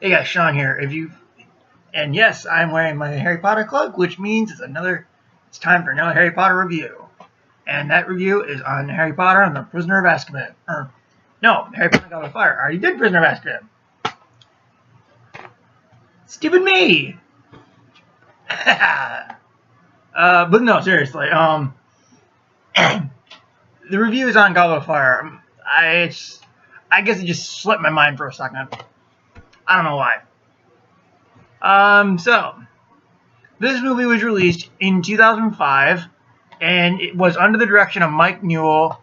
Hey guys, Sean here. And yes, I'm wearing my Harry Potter cloak, which means it's time for another Harry Potter review. And that review is on Harry Potter and the Prisoner of Azkaban. No, Harry Potter and the Goblet of Fire. I already did Prisoner of Azkaban. Stupid me! But no, seriously, the review is on Goblet of Fire. I guess it just slipped my mind for a second. I don't know why. So this movie was released in 2005, and it was under the direction of Mike Newell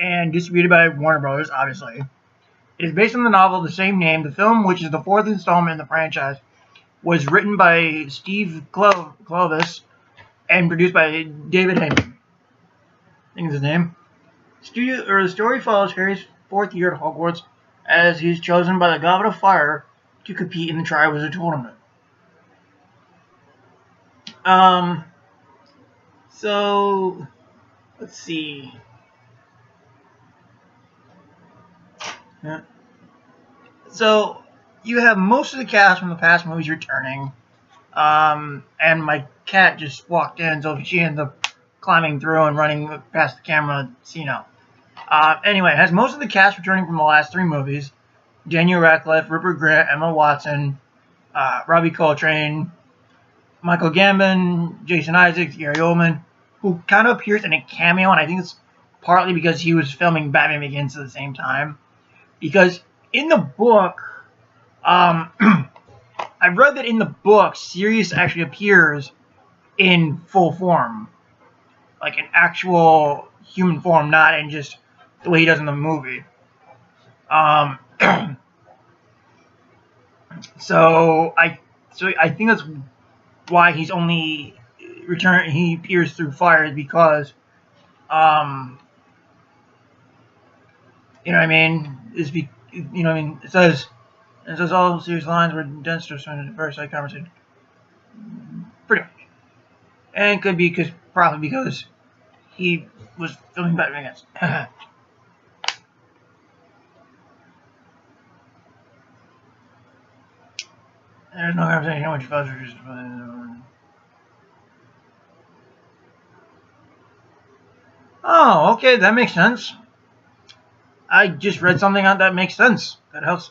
and distributed by Warner Brothers, obviously. It is based on the novel of the same name. The film, which is the fourth installment in the franchise, was written by Steve Kloves and produced by David Heyman. I think is his name. The story follows Harry's fourth year at Hogwarts as he's chosen by the Goblet of Fire to compete in the Triwizard Tournament. So let's see. So you have most of the cast from the past movies returning. And my cat just walked in, so she ended up climbing through and running past the camera, anyway, it has most of the cast returning from the last three movies. Daniel Radcliffe, Rupert Grint, Emma Watson, Robbie Coltrane, Michael Gambon, Jason Isaacs, Gary Oldman, who kind of appears in a cameo, and I think it's partly because he was filming Batman Begins at the same time. Because in the book, I've read that in the book, Sirius actually appears in full form. Like an actual human form, not in just the way he does in the movie. So I think that's why he's only he appears through fire, because you know what I mean? It says all serious lines were dense to a very side conversation. Pretty much. And it could be probably because he was filming Batman Begins. There's no conversation how much fuzz just. Oh, okay, that makes sense. I just read something on that makes sense. That helps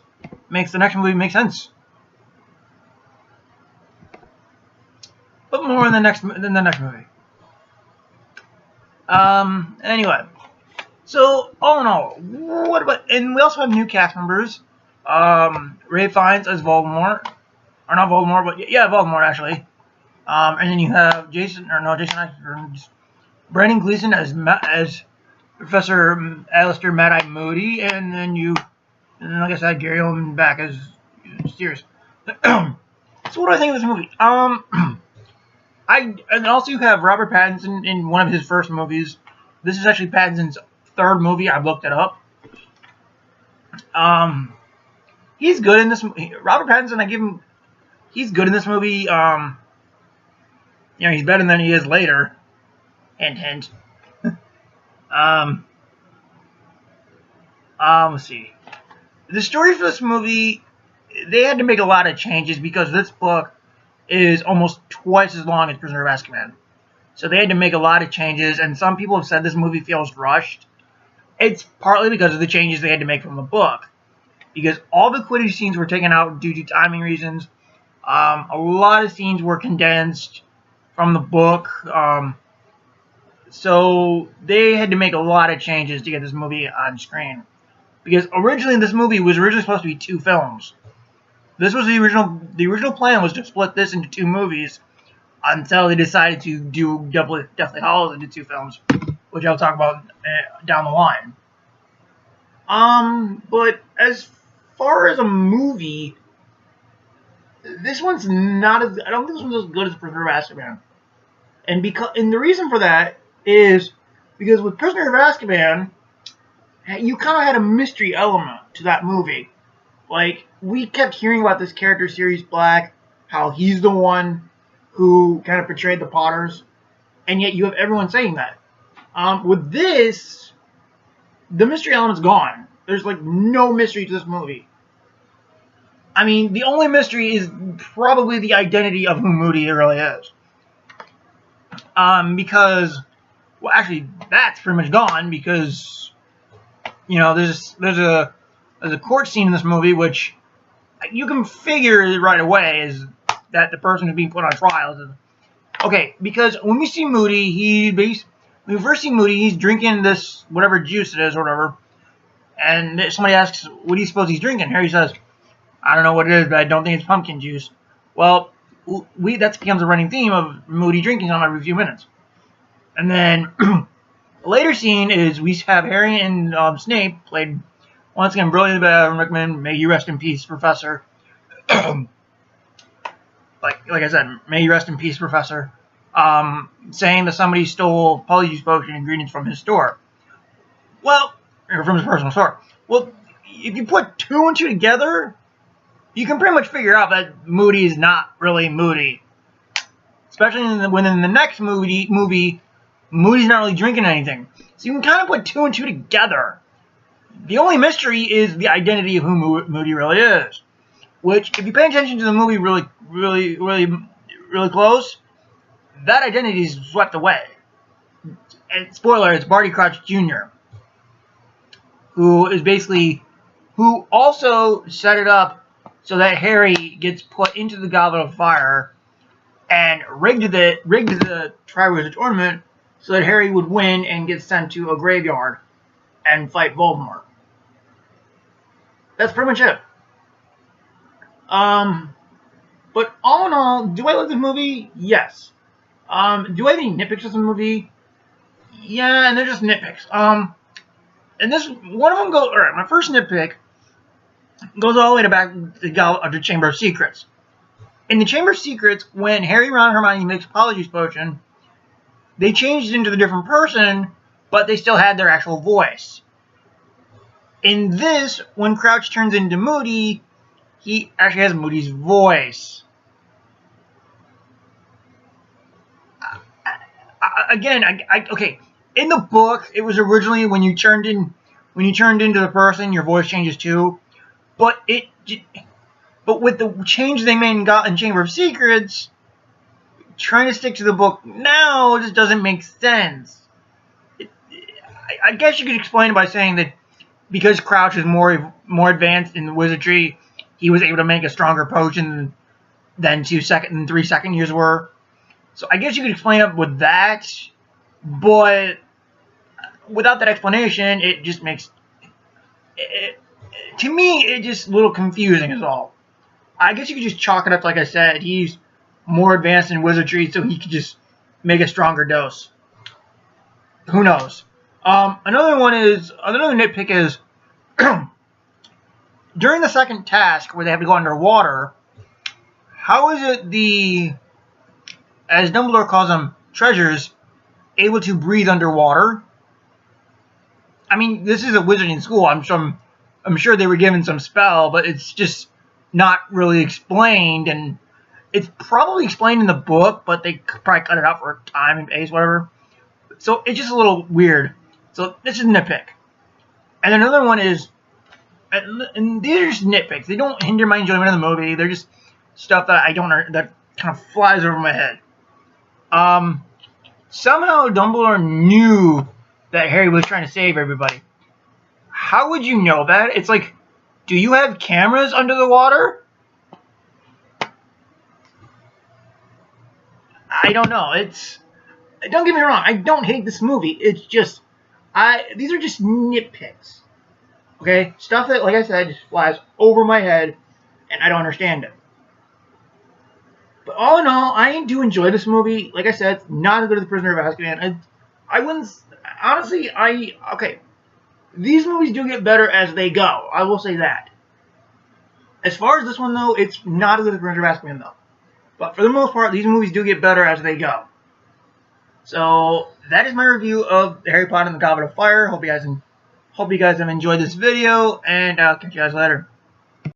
makes the next movie make sense. But more in the next movie. Anyway, so all in all, what about? And we also have new cast members. Ray Fiennes as Voldemort, or not Voldemort, but yeah, Voldemort actually. And then you have Brandon Gleeson as Professor Alistair Mad-Eye Moody, and then like I said, Gary Oldman back as Sirius. So what do I think of this movie? And also you have Robert Pattinson in one of his first movies. This is actually Pattinson's third movie. I looked it up. He's good in this movie. Robert Pattinson, he's good in this movie. He's better than he is later. Hint, hint. Let's see. The story for this movie, they had to make a lot of changes because this book is almost twice as long as Prisoner of Azkaban. So they had to make a lot of changes, and some people have said this movie feels rushed. It's partly because of the changes they had to make from the book. Because all the Quidditch scenes were taken out due to timing reasons. A lot of scenes were condensed from the book. So they had to make a lot of changes to get this movie on screen. Because originally this movie was supposed to be two films. This was the original plan was to split this into two movies until they decided to do Deathly Hallows into two films, which I'll talk about down the line. But as far as a movie, this one's not as, I don't think this one's as good as Prisoner of Azkaban. And the reason for that is because with Prisoner of Azkaban, you kind of had a mystery element to that movie. Like, we kept hearing about this character, Sirius Black, how he's the one who kind of portrayed the Potters, and yet you have everyone saying that. With this, the mystery element's gone. There's, like, no mystery to this movie. I mean, the only mystery is probably the identity of who Moody really is. Because, well, actually, that's pretty much gone because, you know, there's a court scene in this movie which you can figure right away is that the person who's being put on trial is, okay, because when we see Moody, when we first see Moody, he's drinking this whatever juice it is or whatever, and somebody asks, what do you suppose he's drinking? Harry says, I don't know what it is, but I don't think it's pumpkin juice. Well, that becomes a running theme of Moody drinking on every few minutes. And then the later scene is we have Harry and Snape, played once again brilliantly by Alan Rickman. May you rest in peace, Professor. like I said, may you rest in peace, Professor. Saying that somebody stole polyjuice potion ingredients from his store. Well, or from his personal store. Well, if you put two and two together, you can pretty much figure out that Moody is not really Moody. Especially when in the next movie, Moody's not really drinking anything. So you can kind of put two and two together. The only mystery is the identity of who Moody really is. Which, if you pay attention to the movie really close, that identity is swept away. And spoiler, it's Barty Crouch Jr., who also set it up so that Harry gets put into the Goblet of Fire and rigged the Triwizard Tournament so that Harry would win and get sent to a graveyard and fight Voldemort. That's pretty much it. But all in all, do I like this movie? Yes. Do I have any nitpicks with the movie? Yeah, and they're just nitpicks. And this one of them goes. All right, my first nitpick goes all the way back to the Chamber of Secrets. In the Chamber of Secrets, when Harry, Ron, and Hermione mix Polyjuice Potion, they changed it into a different person, but they still had their actual voice. In this, when Crouch turns into Moody, he actually has Moody's voice. Okay. In the book, it was originally when you turned into the person, your voice changes too. But with the change they made in Chamber of Secrets, trying to stick to the book now just doesn't make sense. I guess you could explain it by saying that because Crouch is more advanced in the wizardry, he was able to make a stronger potion than 3 second years were. So I guess you could explain it with that, but without that explanation, it just makes to me it's just a little confusing is all. I guess you could just chalk it up, like I said, he's more advanced in wizardry, so he could just make a stronger dose. Who knows? Another nitpick is during the second task where they have to go underwater, how is it as Dumbledore calls them, treasures, able to breathe underwater? I mean, this is a wizarding school. I'm sure they were given some spell, but it's just not really explained, and it's probably explained in the book, but they probably cut it out for time and pace, whatever. So it's just a little weird. So this is a nitpick. And another one is, and these are just nitpicks. They don't hinder my enjoyment of the movie. They're just stuff that that kind of flies over my head. Somehow Dumbledore knew that Harry was trying to save everybody. How would you know that? It's like, do you have cameras under the water? I don't know. Don't get me wrong. I don't hate this movie. It's just, these are just nitpicks. Okay? Stuff that, like I said, just flies over my head, and I don't understand it. But all in all, I do enjoy this movie. Like I said, it's not as good as The Prisoner of Azkaban. I wouldn't, honestly, okay. These movies do get better as they go. I will say that. As far as this one, though, it's not as good as The Prisoner of Azkaban, though. But for the most part, these movies do get better as they go. So, that is my review of Harry Potter and the Goblet of Fire. Hope you guys have enjoyed this video, and I'll catch you guys later.